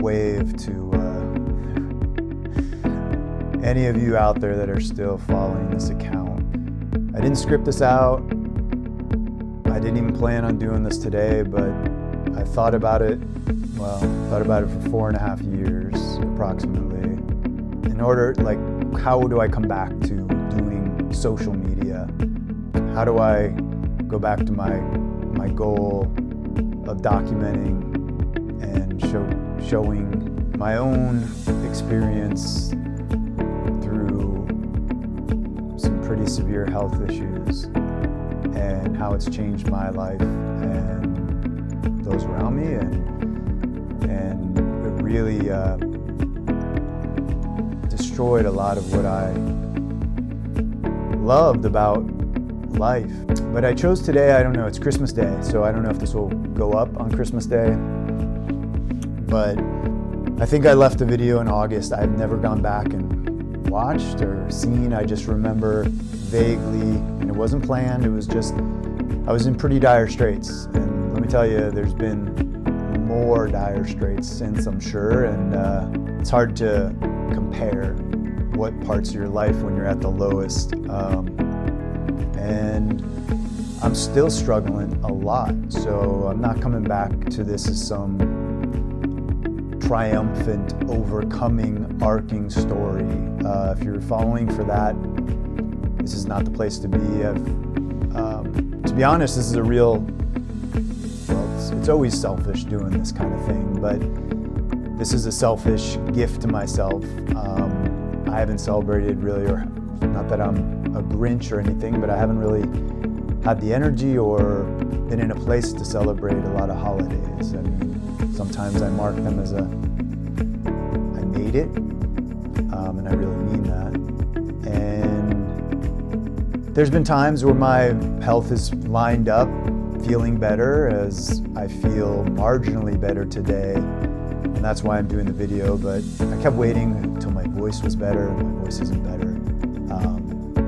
wave to any of you out there that are still following this account. I didn't script this out. I didn't even plan on doing this today, but I thought about it for 4.5 years, approximately. In order, how do I come back to doing social media? How do I go back to my goal of documenting and showing my own experience through some pretty severe health issues and how it's changed my life and those around me, and it really destroyed a lot of what I loved about life. But I chose today, I don't know, it's Christmas Day, so I don't know if this will go up on Christmas Day, but I think I left the video in August. I've never gone back and watched or seen. I just remember vaguely, and it wasn't planned, it was just, I was in pretty dire straits. And let me tell you, there's been more dire straits since, I'm sure, and it's hard to compare what parts of your life when you're at the lowest. And I'm still struggling a lot, so I'm not coming back to this as some triumphant, overcoming, arcing story. If you're following for that, this is not the place to be. To be honest, this is a real, it's always selfish doing this kind of thing, but this is a selfish gift to myself. I haven't celebrated really, or not that I'm a Grinch or anything, but I haven't really had the energy or been in a place to celebrate a lot of holidays. I mean, sometimes I mark them as I made it, and I really mean that. And there's been times where my health is lined up, feeling better, as I feel marginally better today, and that's why I'm doing the video. But I kept waiting until my voice was better. My voice isn't better.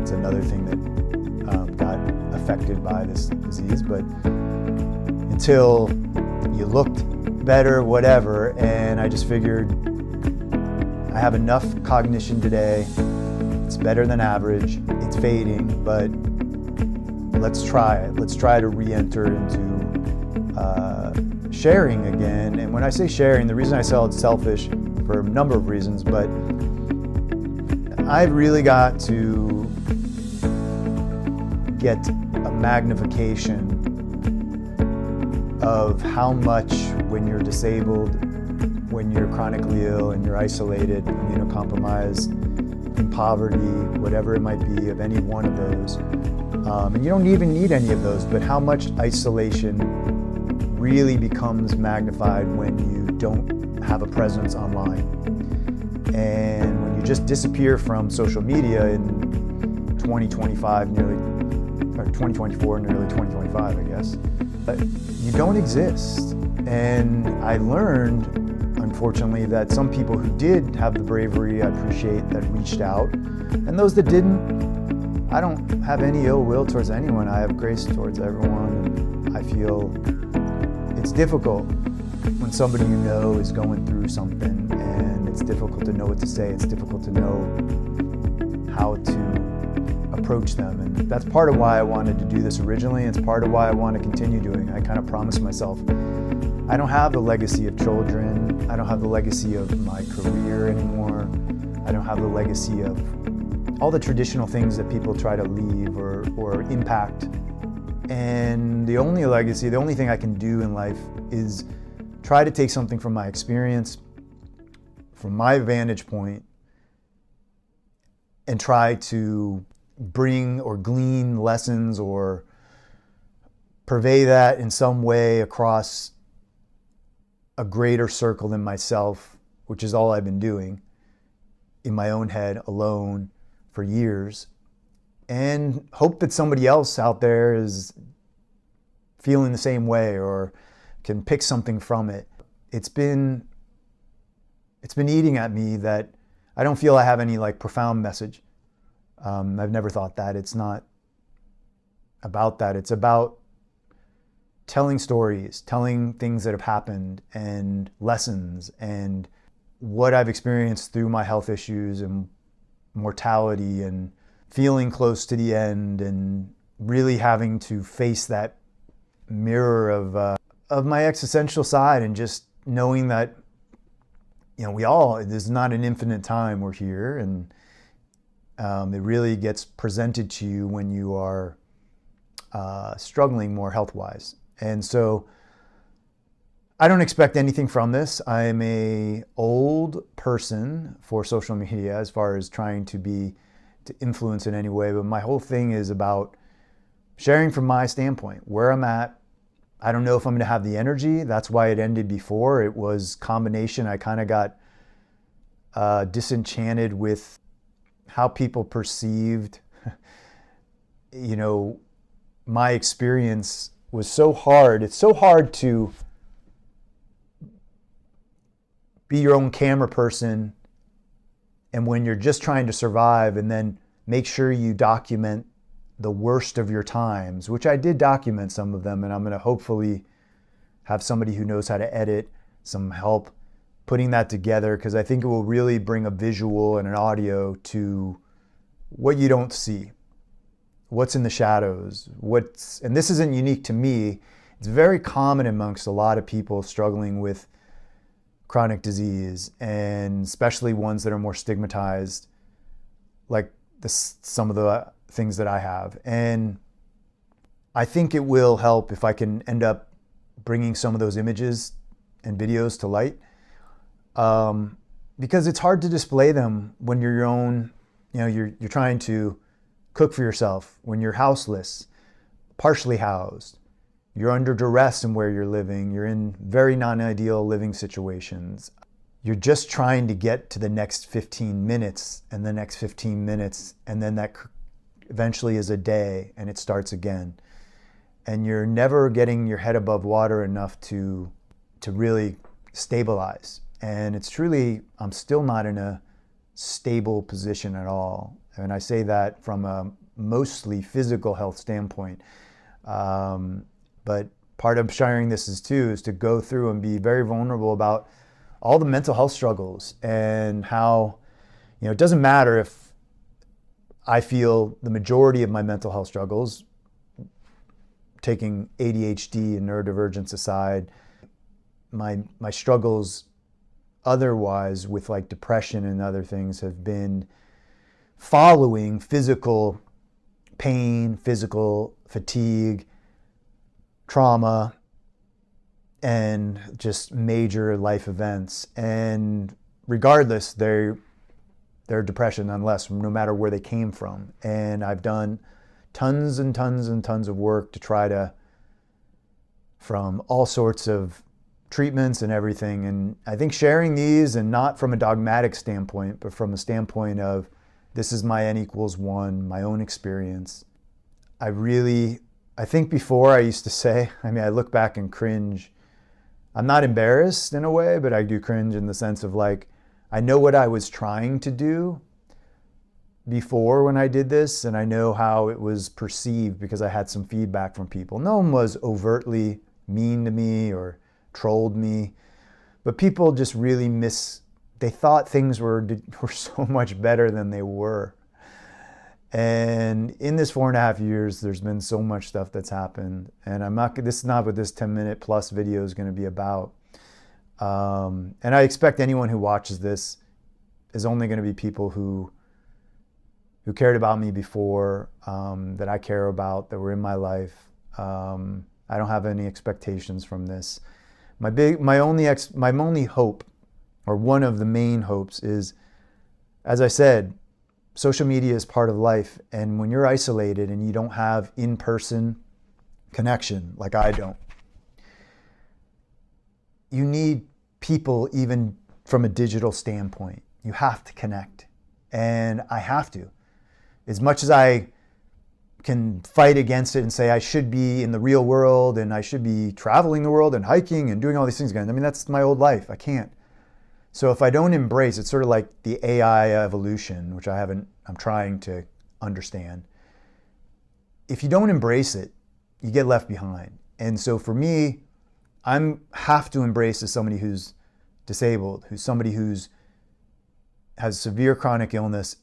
It's another thing that got affected by this disease, but until you looked better, whatever, and I just figured I have enough cognition today. It's better than average. It's fading, but let's try it. Let's try to re-enter into sharing again. And when I say sharing, the reason I say it's selfish for a number of reasons, but I've really got to get a magnification of how much, when you're disabled, when you're chronically ill and you're isolated, immunocompromised, in poverty, whatever it might be, of any one of those, and you don't even need any of those, but how much isolation really becomes magnified when you don't have a presence online. And when you just disappear from social media in 2024, nearly 2025, I guess, you don't exist. And I learned, unfortunately, that some people who did have the bravery, I appreciate, that reached out, and those that didn't, I don't have any ill will towards anyone. I have grace towards everyone, and I feel it's difficult when somebody you know is going through something, and it's difficult to know what to say. It's difficult to know how to approach them, and that's part of why I wanted to do this originally. It's part of why I want to continue doing it. I kind of promised myself, I don't have the legacy of children. I don't have the legacy of my career anymore. I don't have the legacy of all the traditional things that people try to leave or impact. And the only legacy, the only thing I can do in life is try to take something from my experience, from my vantage point, and try to bring or glean lessons or purvey that in some way across a greater circle than myself, which is all I've been doing in my own head alone for years, and hope that somebody else out there is feeling the same way or can pick something from it. It's been eating at me that I don't feel I have any profound message. I've never thought that. It's not about that. It's about telling stories, telling things that have happened and lessons and what I've experienced through my health issues and mortality and feeling close to the end and really having to face that mirror of my existential side and just knowing that, you know, there's not an infinite time we're here, and it really gets presented to you when you are struggling more health-wise. And so I don't expect anything from this. I'm a old person for social media as far as trying to influence in any way, but my whole thing is about sharing from my standpoint, where I'm at. I don't know if I'm gonna have the energy. That's why it ended before. It was combination. I kind of got disenchanted with how people perceived, you know, my experience was so hard. It's so hard to be your own camera person, and when you're just trying to survive, and then make sure you document the worst of your times, which I did document some of them, and I'm going to hopefully have somebody who knows how to edit, some help putting that together, because I think it will really bring a visual and an audio to what you don't see, what's in the shadows, and this isn't unique to me. It's very common amongst a lot of people struggling with chronic disease, and especially ones that are more stigmatized, like some of the things that I have. And I think it will help if I can end up bringing some of those images and videos to light, because it's hard to display them when you're your own, you know, you're trying to cook for yourself, when you're houseless, partially housed, you're under duress in where you're living, you're in very non-ideal living situations. You're just trying to get to the next 15 minutes and the next 15 minutes, and then that eventually is a day and it starts again. And you're never getting your head above water enough to really stabilize. And it's truly, I'm still not in a stable position at all. And I say that from a mostly physical health standpoint. But part of sharing this is to go through and be very vulnerable about all the mental health struggles, and how, you know, it doesn't matter if I feel the majority of my mental health struggles, taking ADHD and neurodivergence aside, my struggles otherwise with like depression and other things have been following physical pain, physical fatigue, trauma, and just major life events. And regardless, they're depression nonetheless, no matter where they came from. And I've done tons and tons and tons of work to try to, from all sorts of treatments and everything. And I think sharing these, and not from a dogmatic standpoint, but from a standpoint of, this is my N=1, my own experience. I think before I used to say, I look back and cringe. I'm not embarrassed in a way, but I do cringe in the sense of like, I know what I was trying to do before when I did this, and I know how it was perceived because I had some feedback from people. No one was overtly mean to me or trolled me, but people just really they thought things were so much better than they were. And in this 4.5 years, there's been so much stuff that's happened, and this is not what this 10-minute plus video is going to be about. And I expect anyone who watches this is only going to be people who cared about me before, that I care about, that were in my life. I don't have any expectations from this. My only hope, or one of the main hopes, is, as I said, social media is part of life, and when you're isolated and you don't have in-person connection, like I don't, you need people even from a digital standpoint. You have to connect, and I have to. As much as I can fight against it and say I should be in the real world and I should be traveling the world and hiking and doing all these things again, that's my old life. I can't. So if I don't embrace, it's sort of like the AI evolution, which I'm trying to understand. If you don't embrace it, you get left behind. And so for me, I have to embrace as somebody who's disabled, who's somebody who's has severe chronic illness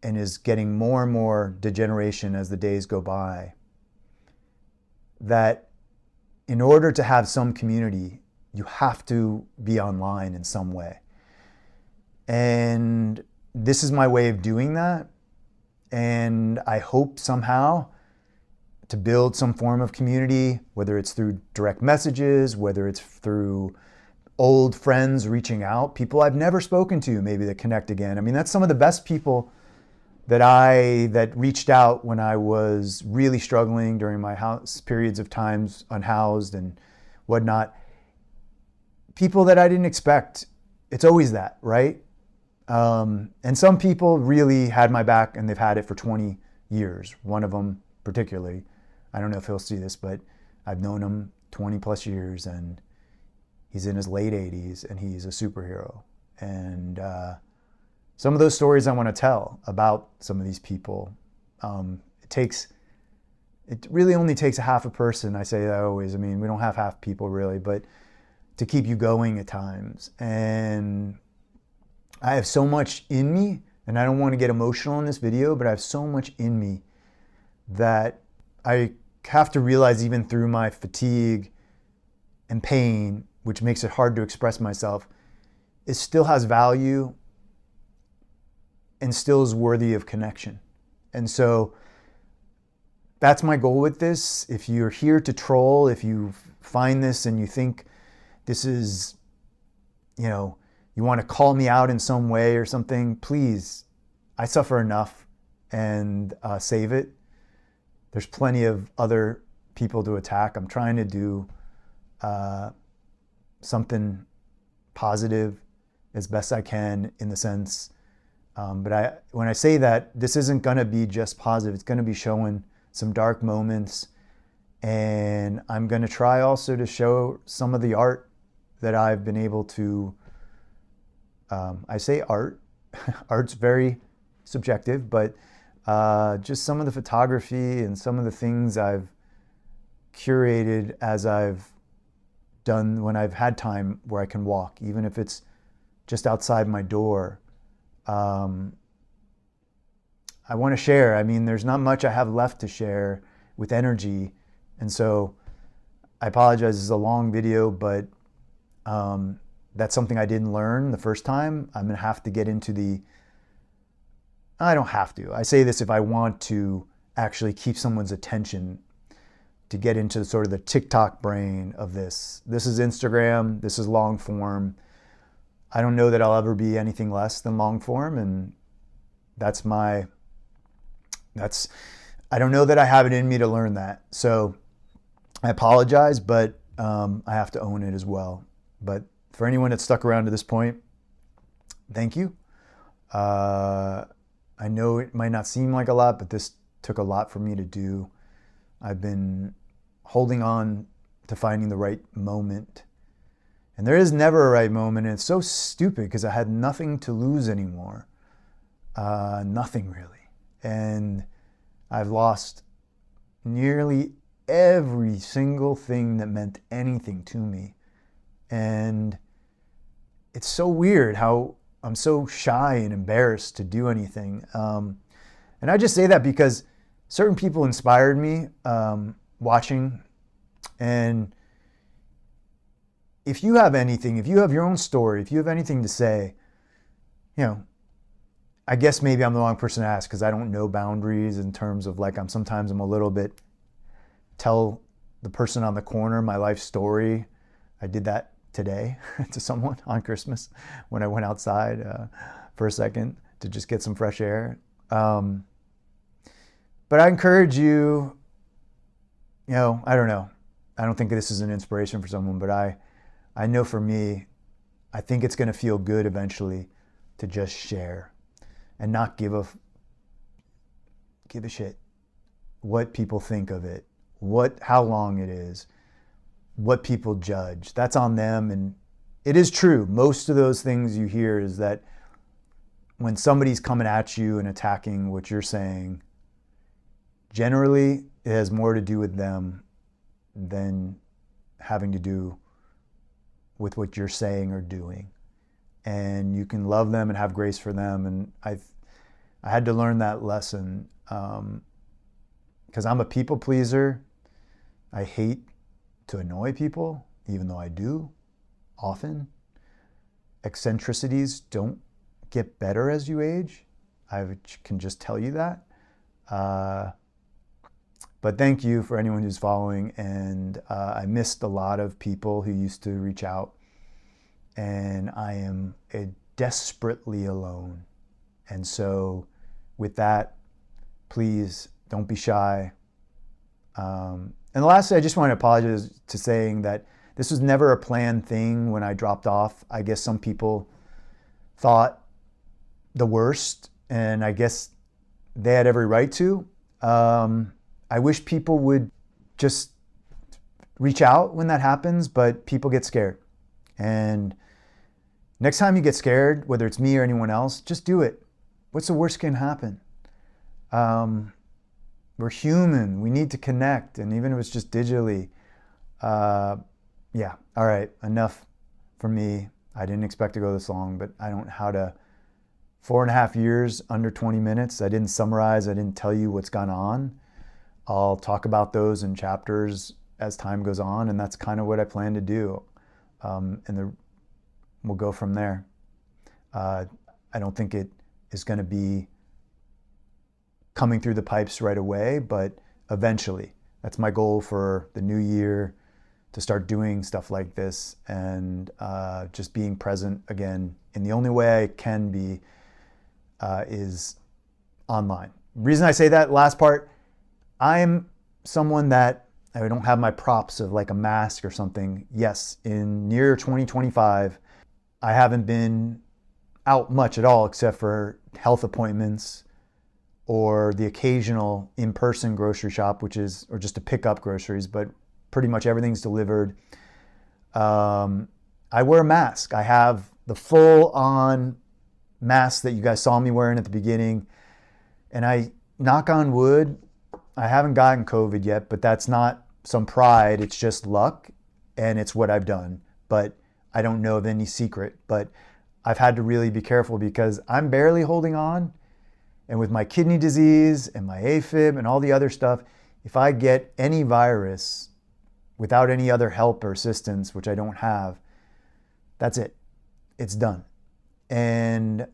and is getting more and more degeneration as the days go by, that in order to have some community, you have to be online in some way. And this is my way of doing that. And I hope somehow to build some form of community, whether it's through direct messages, whether it's through old friends reaching out, people I've never spoken to maybe that connect again. I mean, that's some of the best people that reached out when I was really struggling during my periods of times unhoused and whatnot. People that I didn't expect. It's always that, right? And some people really had my back, and they've had it for 20 years. One of them particularly, I don't know if he'll see this, but I've known him 20 plus years, and he's in his late 80s, and he's a superhero. And some of those stories I want to tell about some of these people. It really only takes a half a person. I say that always. I mean, we don't have half people really, but to keep you going at times. And I have so much in me, and I don't want to get emotional in this video, but I have so much in me that I have to realize, even through my fatigue and pain, which makes it hard to express myself, it still has value and still is worthy of connection. And so that's my goal with this. If you're here to troll, if you find this and you think this is, you want to call me out in some way or something, please, I suffer enough, and save it. There's plenty of other people to attack. I'm trying to do something positive as best I can, in the sense, but when I say that, this isn't going to be just positive. It's going to be showing some dark moments, and I'm going to try also to show some of the art that I've been able to, I say art, art's very subjective, but just some of the photography and some of the things I've curated as I've done when I've had time where I can walk, even if it's just outside my door. I want to share. I mean, there's not much I have left to share with energy. And so I apologize, this is a long video, but that's something I didn't learn the first time. I'm going to have to get into I don't have to. I say this if I want to actually keep someone's attention, to get into sort of the TikTok brain of this. This is Instagram. This is long form. I don't know that I'll ever be anything less than long form, and I don't know that I have it in me to learn that. So I apologize, but I have to own it as well. But for anyone that's stuck around to this point, thank you. I know it might not seem like a lot, but this took a lot for me to do. I've been holding on to finding the right moment. And there is never a right moment, and it's so stupid because I had nothing to lose anymore. Nothing really. And I've lost nearly every single thing that meant anything to me. And it's so weird how I'm so shy and embarrassed to do anything. And I just say that because certain people inspired me watching. And if you have anything, if you have your own story, if you have anything to say, I guess maybe I'm the wrong person to ask, because I don't know boundaries in terms of sometimes I'm a little bit, tell the person on the corner my life story. I did that today to someone on Christmas when I went outside for a second to just get some fresh air. But I encourage you, I don't know. I don't think this is an inspiration for someone, but I know for me, I think it's going to feel good eventually to just share and not give a shit what people think of it, how long it is, what people judge. That's on them. And it is true. Most of those things you hear is that when somebody's coming at you and attacking what you're saying, generally it has more to do with them than having to do with what you're saying or doing. And you can love them and have grace for them. And I had to learn that lesson because I'm a people pleaser. I hate to annoy people, even though I do often. Eccentricities don't get better as you age. I can just tell you that. But thank you for anyone who's following. And I missed a lot of people who used to reach out. And I am desperately alone. And so with that, please don't be shy. And lastly, I just want to apologize to saying that this was never a planned thing when I dropped off. I guess some people thought the worst, and I guess they had every right to. I wish people would just reach out when that happens, but people get scared. And next time you get scared, whether it's me or anyone else, just do it. What's the worst can happen? We're human. We need to connect. And even if it's just digitally, yeah. All right. Enough for me. I didn't expect to go this long, but I don't know how to. 4.5 years, under 20 minutes. I didn't summarize. I didn't tell you what's gone on. I'll talk about those in chapters as time goes on. And that's kind of what I plan to do. We'll go from there. I don't think it is going to be coming through the pipes right away, but eventually. That's my goal for the new year, to start doing stuff like this and just being present again in the only way I can be is online. The reason I say that last part, I'm someone that I don't have my props of like a mask or something. Yes, in near 2025, I haven't been out much at all except for health appointments or the occasional in-person grocery shop, or just to pick up groceries, but pretty much everything's delivered. I wear a mask. I have the full-on mask that you guys saw me wearing at the beginning. And I, knock on wood, I haven't gotten COVID yet, but that's not some pride. It's just luck, and it's what I've done. But I don't know of any secret. But I've had to really be careful because I'm barely holding on. And with my kidney disease and my AFib and all the other stuff, if I get any virus without any other help or assistance, which I don't have, that's it. It's done. And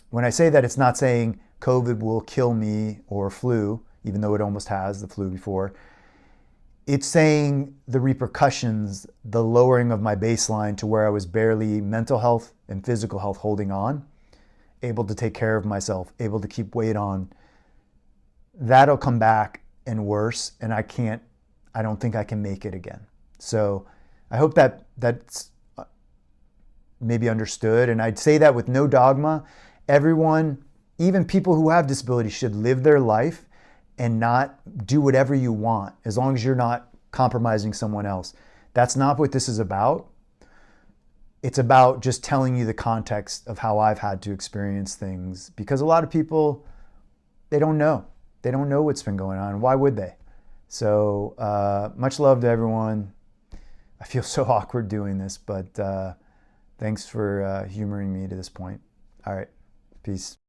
when I say that, it's not saying COVID will kill me or flu, even though it almost has, the flu before. It's saying the repercussions, the lowering of my baseline to where I was barely mental health and physical health holding on, able to take care of myself, able to keep weight on, that'll come back and worse. And I don't think I can make it again. So I hope that's maybe understood. And I'd say that with no dogma. Everyone, even people who have disabilities, should live their life and not do whatever you want, as long as you're not compromising someone else. That's not what this is about. It's about just telling you the context of how I've had to experience things, because a lot of people, they don't know. They don't know what's been going on. Why would they? So much love to everyone. I feel so awkward doing this, but thanks for humoring me to this point. All right, peace.